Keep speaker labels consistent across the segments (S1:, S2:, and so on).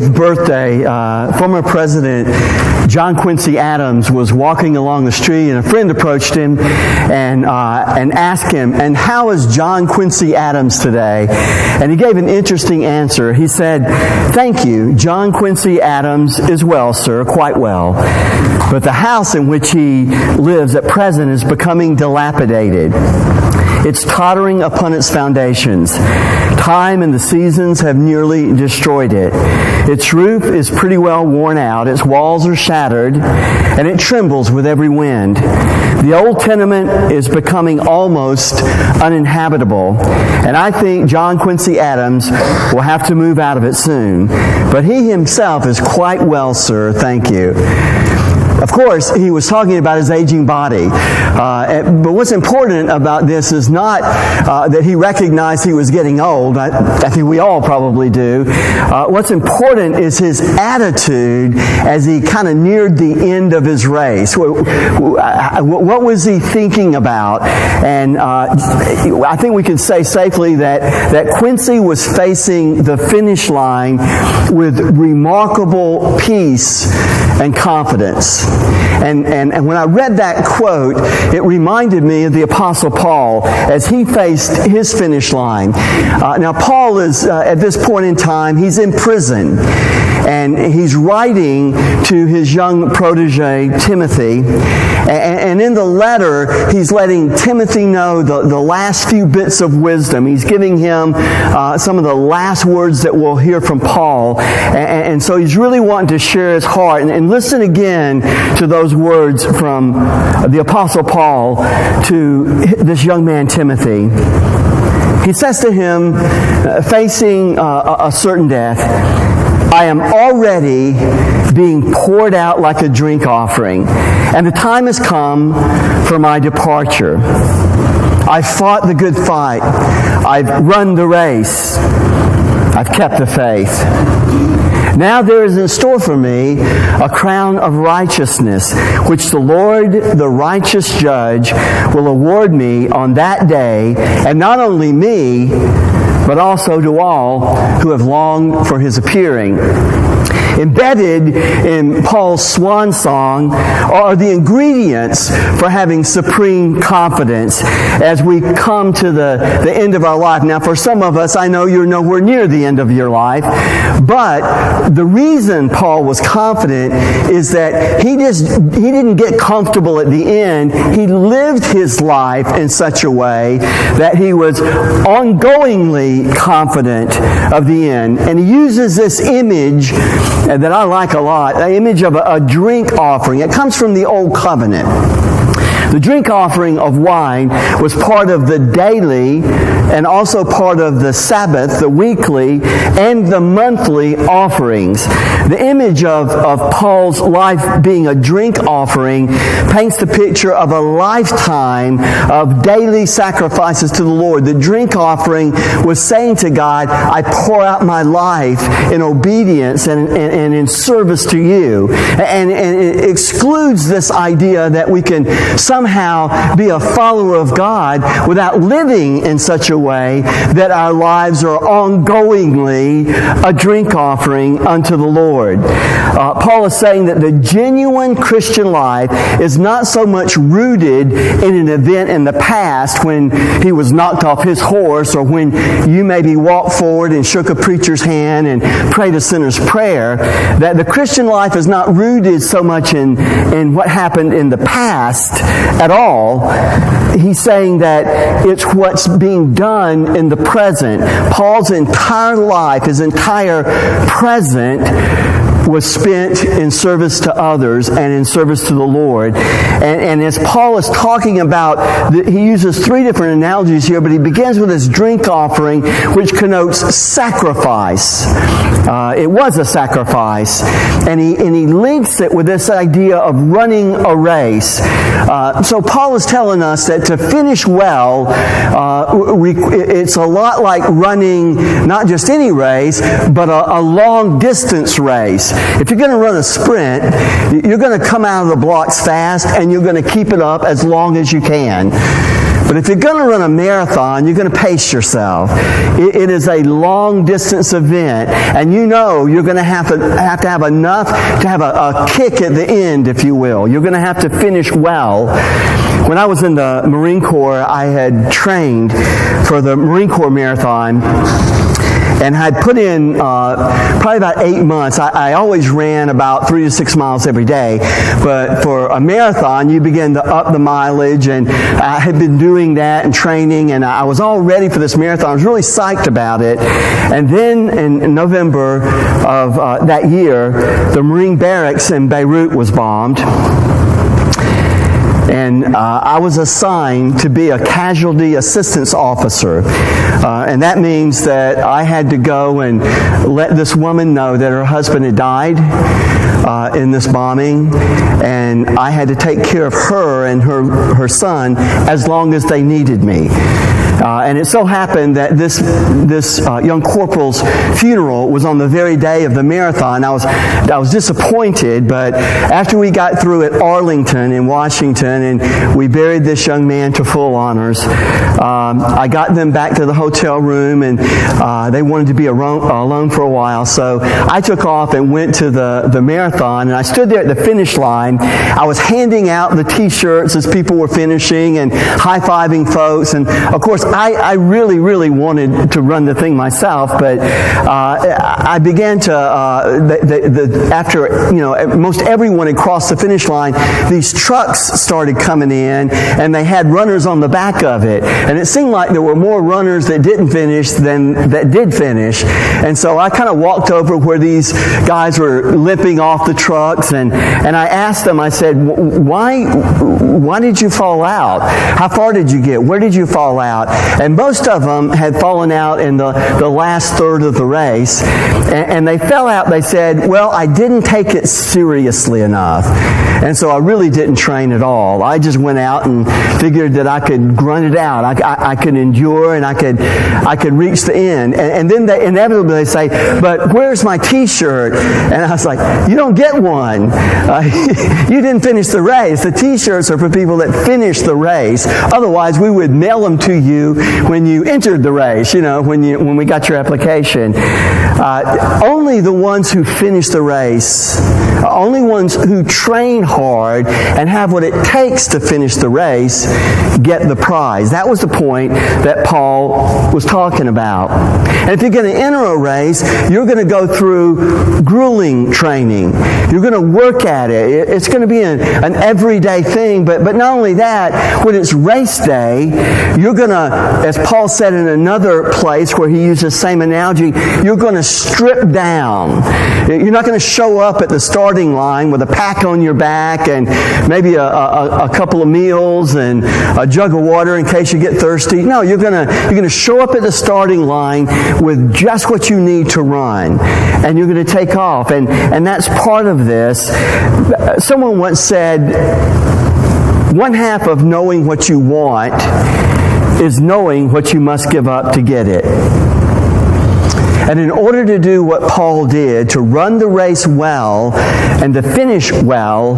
S1: birthday, former President John Quincy Adams was walking along the street, and a friend approached him and asked him, "And how is John Quincy Adams today?" And he gave an interesting answer. He said, "Thank you, John Quincy Adams is well, sir, quite well. But the house in which he lives at present is becoming dilapidated. It's tottering upon its foundations. Time and the seasons have nearly destroyed it. Its roof is pretty well worn out, its walls are shattered, and it trembles with every wind. The old tenement is becoming almost uninhabitable, and I think John Quincy Adams will have to move out of it soon. But he himself is quite well, sir, thank you." Of course, he was talking about his aging body. But what's important about this is not that he recognized he was getting old. I think we all probably do. What's important is his attitude as he kind of neared the end of his race. What was he thinking about? And I think we can say safely that Quincy was facing the finish line with remarkable peace and confidence. And when I read that quote, it reminded me of the Apostle Paul as he faced his finish line. Now, Paul is, at this point in time, he's in prison. And he's writing to his young protege, Timothy. And in the letter, he's letting Timothy know the last few bits of wisdom. He's giving him some of the last words that we'll hear from Paul. And so he's really wanting to share his heart. And listen again to those words from the Apostle Paul to this young man, Timothy. He says to him, facing a certain death, "I am already being poured out like a drink offering, and the time has come for my departure. I've fought the good fight. I've run the race. I've kept the faith. Now there is in store for me a crown of righteousness, which the Lord, the righteous judge, will award me on that day, and not only me, but also to all who have longed for his appearing." Embedded in Paul's swan song are the ingredients for having supreme confidence as we come to the end of our life. Now, for some of us, I know you're nowhere near the end of your life, but the reason Paul was confident is that he didn't get comfortable at the end. He lived his life in such a way that he was ongoingly confident of the end. And he uses this image that I like a lot, the image of a drink offering. It comes from the Old Covenant. The drink offering of wine was part of the daily and also part of the Sabbath, the weekly, and the monthly offerings. The image of Paul's life being a drink offering paints the picture of a lifetime of daily sacrifices to the Lord. The drink offering was saying to God, "I pour out my life in obedience and in service to you." And it excludes this idea that we can somehow be a follower of God without living in such a way that our lives are ongoingly a drink offering unto the Lord. Paul is saying that the genuine Christian life is not so much rooted in an event in the past when he was knocked off his horse, or when you maybe walked forward and shook a preacher's hand and prayed a sinner's prayer, that the Christian life is not rooted so much in what happened in the past at all. He's saying that it's what's being done in the present. Paul's entire life, his entire present, was spent in service to others and in service to the Lord. And as Paul is talking about, he uses three different analogies here, but he begins with this drink offering, which connotes sacrifice. It was a sacrifice. And he links it with this idea of running a race. So Paul is telling us that to finish well, it's a lot like running not just any race, but a long distance race. If you're going to run a sprint, you're going to come out of the blocks fast, and you're going to keep it up as long as you can. But if you're going to run a marathon, you're going to pace yourself. It is a long-distance event, and you know you're going to have enough to have a kick at the end, if you will. You're going to have to finish well. When I was in the Marine Corps, I had trained for the Marine Corps Marathon, and had put in probably about 8 months. I always ran about 3 to 6 miles every day. But for a marathon, you begin to up the mileage. And I had been doing that and training. And I was all ready for this marathon. I was really psyched about it. And then in November of that year, the Marine barracks in Beirut was bombed. And I was assigned to be a casualty assistance officer. And that means that I had to go and let this woman know that her husband had died in this bombing. And I had to take care of her and her son as long as they needed me. And it so happened that this young corporal's funeral was on the very day of the marathon. I was disappointed, but after we got through at Arlington in Washington and we buried this young man to full honors, I got them back to the hotel room, and they wanted to be alone for a while. So I took off and went to the marathon, and I stood there at the finish line. I was handing out the T-shirts as people were finishing and high-fiving folks, and of course I really, really wanted to run the thing myself, but I began to, after, most everyone had crossed the finish line, these trucks started coming in, and they had runners on the back of it. And it seemed like there were more runners that didn't finish than that did finish. And so I kind of walked over where these guys were limping off the trucks, and I asked them, I said, why did you fall out? How far did you get? Where did you fall out? And most of them had fallen out in the last third of the race. And they fell out, they said, well, I didn't take it seriously enough. And so I really didn't train at all. I just went out and figured that I could grunt it out. I could endure, and I could reach the end. And then they inevitably say, but where's my T-shirt? And I was like, you don't get one. You didn't finish the race. The T-shirts are for people that finish the race. Otherwise, we would mail them to you when you entered the race, when we got your application. Only the ones who finish the race, only ones who train hard and have what it takes to finish the race get the prize. That was the point that Paul was talking about. And if you're going to enter a race, you're going to go through grueling training. You're going to work at it. It's going to be an everyday thing. But not only that, when it's race day, you're going to, as Paul said in another place where he used the same analogy, you're going to strip down. You're not going to show up at the starting line with a pack on your back and maybe a couple of meals and a jug of water in case you get thirsty. No, you're going to show up at the starting line with just what you need to run, and you're going to take off. And that's part of this. Someone once said, one half of knowing what you want is knowing what you must give up to get it. And in order to do what Paul did, to run the race well and to finish well,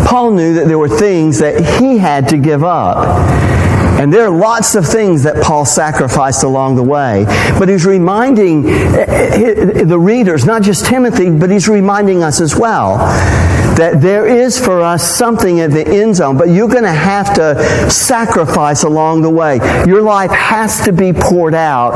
S1: Paul knew that there were things that he had to give up. And there are lots of things that Paul sacrificed along the way. But he's reminding the readers, not just Timothy, but he's reminding us as well, that there is for us something at the end zone, but you're going to have to sacrifice along the way. Your life has to be poured out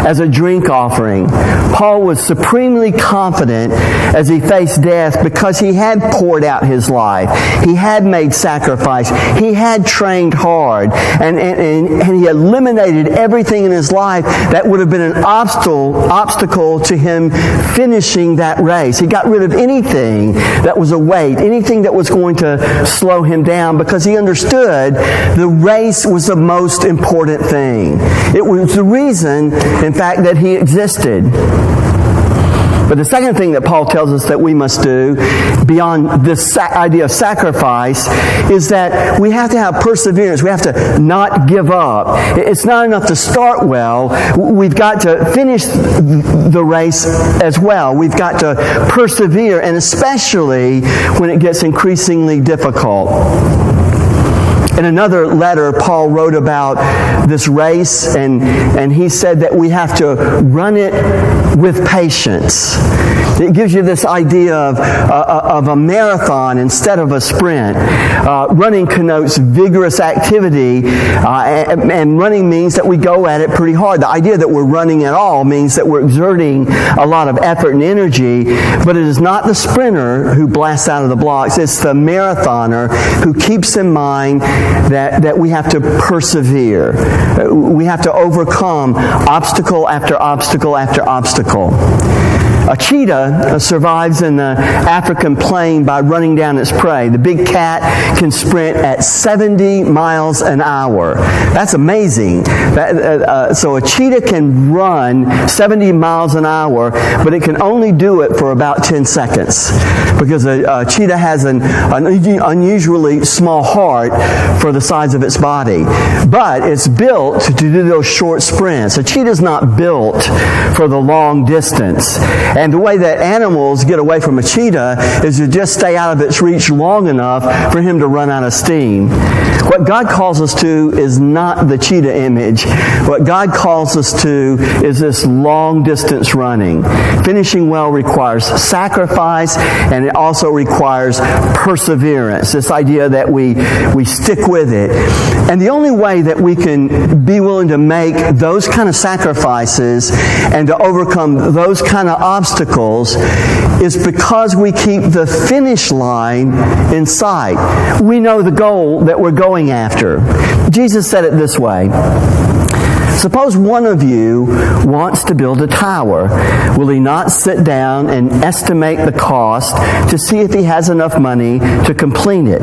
S1: as a drink offering. Paul was supremely confident as he faced death because he had poured out his life. He had made sacrifice. He had trained hard. And he eliminated everything in his life that would have been an obstacle to him finishing that race. He got rid of anything that was a weight, anything that was going to slow him down, because he understood the race was the most important thing. It was the reason, in fact, that he existed. But the second thing that Paul tells us that we must do, beyond this idea of sacrifice, is that we have to have perseverance. We have to not give up. It's not enough to start well. We've got to finish the race as well. We've got to persevere, and especially when it gets increasingly difficult. In another letter, Paul wrote about this race, and he said that we have to run it with patience. It gives you this idea of a marathon instead of a sprint. Running connotes vigorous activity, and running means that we go at it pretty hard. The idea that we're running at all means that we're exerting a lot of effort and energy, but it is not the sprinter who blasts out of the blocks. It's the marathoner who keeps in mind that we have to persevere. We have to overcome obstacle after obstacle after obstacle. A cheetah survives in the African plain by running down its prey. The big cat can sprint at 70 miles an hour. That's amazing. So a cheetah can run 70 miles an hour, but it can only do it for about 10 seconds because a cheetah has an unusually small heart for the size of its body. But it's built to do those short sprints. A cheetah's not built for the long distance. And the way that animals get away from a cheetah is to just stay out of its reach long enough for him to run out of steam. What God calls us to is not the cheetah image. What God calls us to is this long distance running. Finishing well requires sacrifice, and it also requires perseverance. This idea that we stick with it. And the only way that we can be willing to make those kind of sacrifices and to overcome those kind of obstacles is because we keep the finish line in sight. We know the goal that we're going after. Jesus said it this way: suppose one of you wants to build a tower. Will he not sit down and estimate the cost to see if he has enough money to complete it?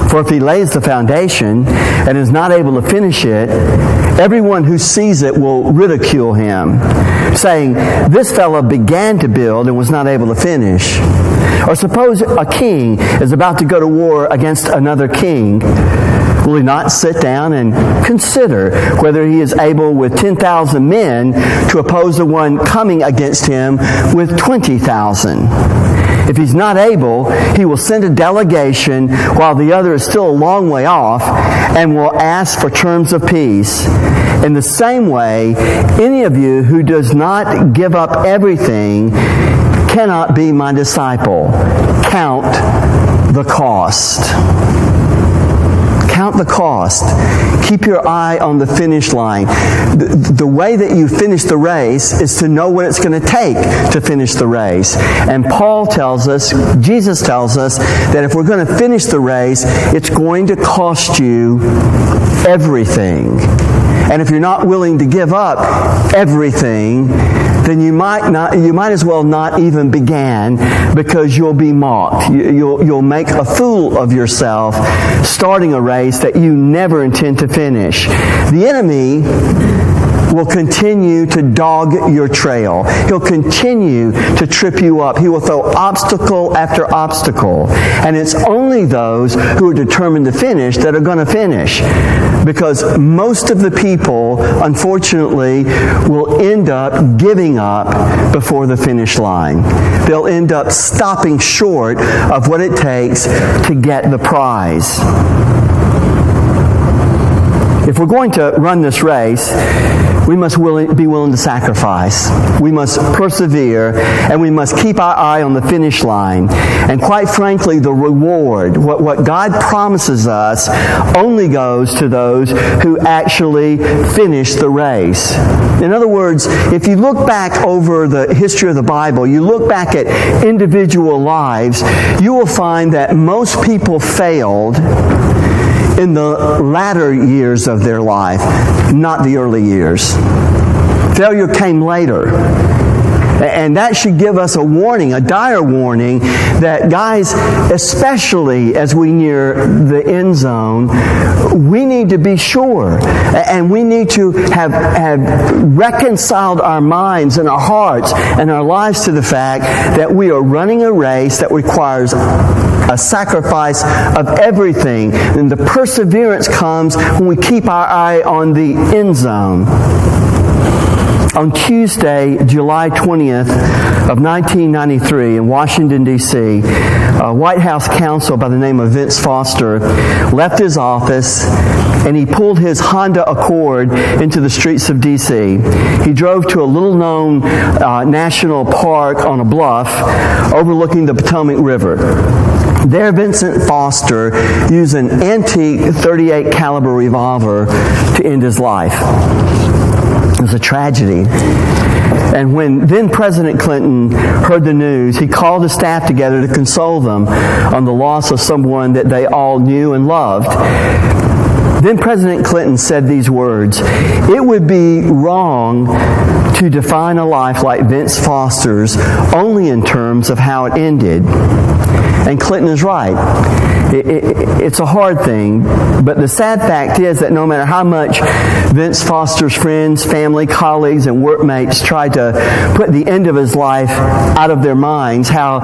S1: For if he lays the foundation and is not able to finish it, everyone who sees it will ridicule him, saying, "This fellow began to build and was not able to finish." Or suppose a king is about to go to war against another king. Will he not sit down and consider whether he is able with 10,000 men to oppose the one coming against him with 20,000? If he's not able, he will send a delegation while the other is still a long way off and will ask for terms of peace. In the same way, any of you who does not give up everything cannot be my disciple. Count the cost. Count the cost. Keep your eye on the finish line. The way that you finish the race is to know what it's going to take to finish the race. And Paul tells us, Jesus tells us, that if we're going to finish the race, it's going to cost you everything. And if you're not willing to give up everything, then you might as well not even begin, because you'll be mocked. You'll make a fool of yourself starting a race that you never intend to finish. The enemy will continue to dog your trail. He'll continue to trip you up. He will throw obstacle after obstacle. And it's only those who are determined to finish that are going to finish. Because most of the people, unfortunately, will end up giving up before the finish line. They'll end up stopping short of what it takes to get the prize. If we're going to run this race, we must be willing to sacrifice. We must persevere, and we must keep our eye on the finish line. And quite frankly, the reward, what God promises us, only goes to those who actually finish the race. In other words, if you look back over the history of the Bible, you look back at individual lives, you will find that most people failed in the latter years of their life, not the early years. Failure came later. And that should give us a warning, a dire warning, that guys, especially as we near the end zone, we need to be sure. And we need to have reconciled our minds and our hearts and our lives to the fact that we are running a race that requires a sacrifice of everything. And the perseverance comes when we keep our eye on the end zone. On Tuesday, July 20th of 1993 in Washington, D.C., a White House counsel by the name of Vince Foster left his office and he pulled his Honda Accord into the streets of D.C. He drove to a little-known national park on a bluff overlooking the Potomac River. There, Vincent Foster used an antique .38 caliber revolver to end his life. It was a tragedy. And when then President Clinton heard the news, he called his staff together to console them on the loss of someone that they all knew and loved. Then President Clinton said these words, "It would be wrong to define a life like Vince Foster's only in terms of how it ended." And Clinton is right. It's a hard thing, but the sad fact is that no matter how much Vince Foster's friends, family, colleagues, and workmates tried to put the end of his life out of their minds, how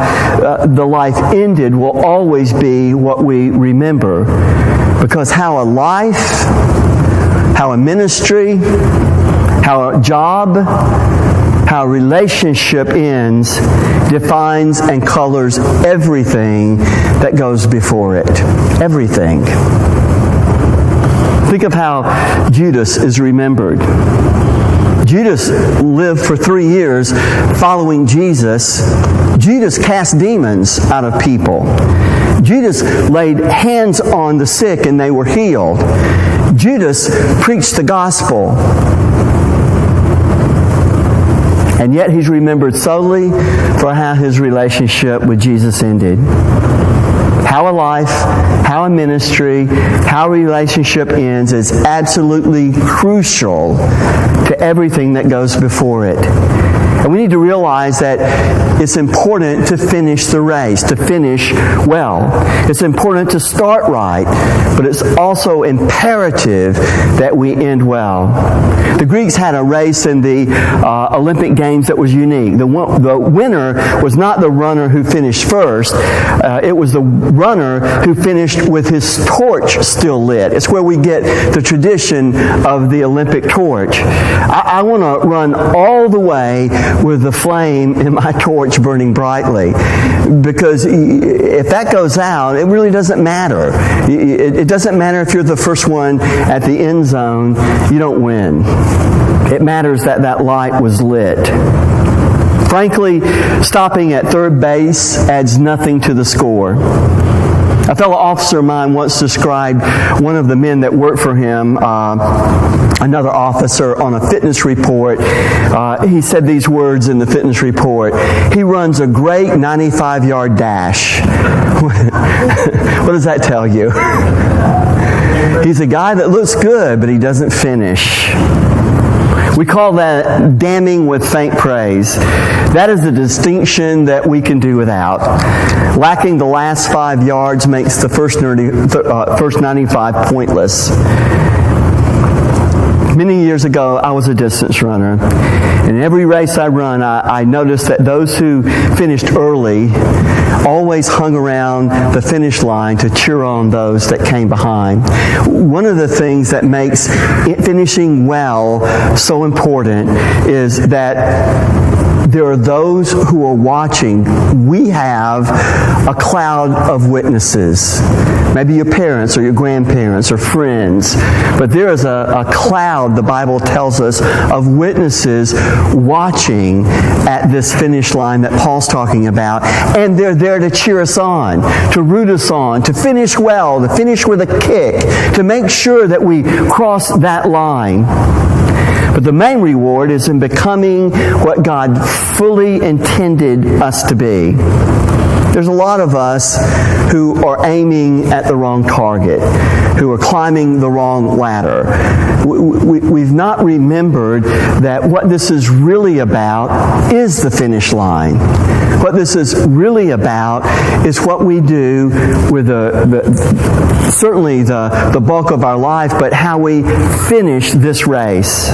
S1: the life ended will always be what we remember. Because how a life, how a ministry, how a job, how a relationship ends defines and colors everything that goes before it. Everything. Think of how Judas is remembered. Judas lived for 3 years following Jesus. Judas cast demons out of people. Judas laid hands on the sick and they were healed. Judas preached the gospel. And yet he's remembered solely for how his relationship with Jesus ended. How a life, how a ministry, how a relationship ends is absolutely crucial to everything that goes before it. And we need to realize that it's important to finish the race, to finish well. It's important to start right, but it's also imperative that we end well. The Greeks had a race in the Olympic Games that was unique. The winner was not the runner who finished first. It was the runner who finished with his torch still lit. It's where we get the tradition of the Olympic torch. I want to run all the way with the flame in my torch burning brightly. Because if that goes out, it really doesn't matter. It doesn't matter if you're the first one at the end zone. You don't win. It matters that that light was lit. Frankly, stopping at third base adds nothing to the score. A fellow officer of mine once described one of the men that worked for him, another officer, on a fitness report. He said these words in the fitness report: "He runs a great 95-yard dash." What does that tell you? He's a guy that looks good, but he doesn't finish. We call that damning with faint praise. That is a distinction that we can do without. Lacking the last 5 yards makes the first 95 pointless. Many years ago, I was a distance runner. In every race I run, I noticed that those who finished early always hung around the finish line to cheer on those that came behind. One of the things that makes finishing well so important is that there are those who are watching. We have a cloud of witnesses. Maybe your parents or your grandparents or friends. But there is a cloud, the Bible tells us, of witnesses watching at this finish line that Paul's talking about. And they're there to cheer us on, to root us on, to finish well, to finish with a kick, to make sure that we cross that line. But the main reward is in becoming what God fully intended us to be. There's a lot of us who are aiming at the wrong target, who are climbing the wrong ladder. We've not remembered that what this is really about is the finish line. What this is really about is what we do with certainly the bulk of our life, but how we finish this race.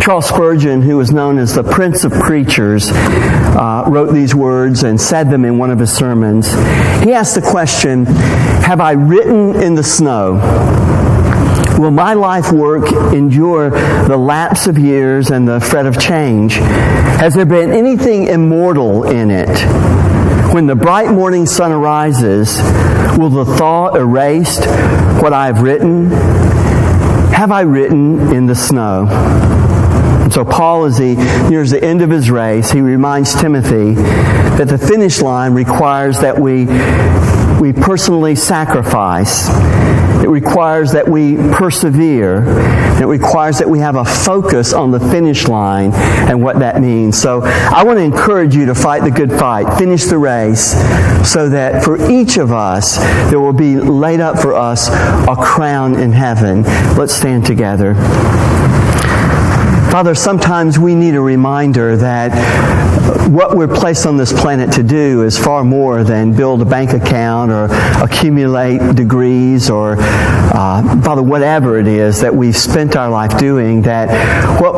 S1: Charles Spurgeon, who was known as the Prince of Preachers, wrote these words and said them in one of his sermons. He asked the question, "Have I written in the snow? Will my life work endure the lapse of years and the fret of change? Has there been anything immortal in it? When the bright morning sun arises, will the thought erase what I have written? Have I written in the snow? And so Paul, as he nears the end of his race, he reminds Timothy that the finish line requires that we personally sacrifice. It requires that we persevere. It requires that we have a focus on the finish line and what that means. So I want to encourage you to fight the good fight, finish the race, so that for each of us, there will be laid up for us a crown in heaven. Let's stand together. Father, sometimes we need a reminder that what we're placed on this planet to do is far more than build a bank account or accumulate degrees or, Father, whatever it is that we've spent our life doing, that what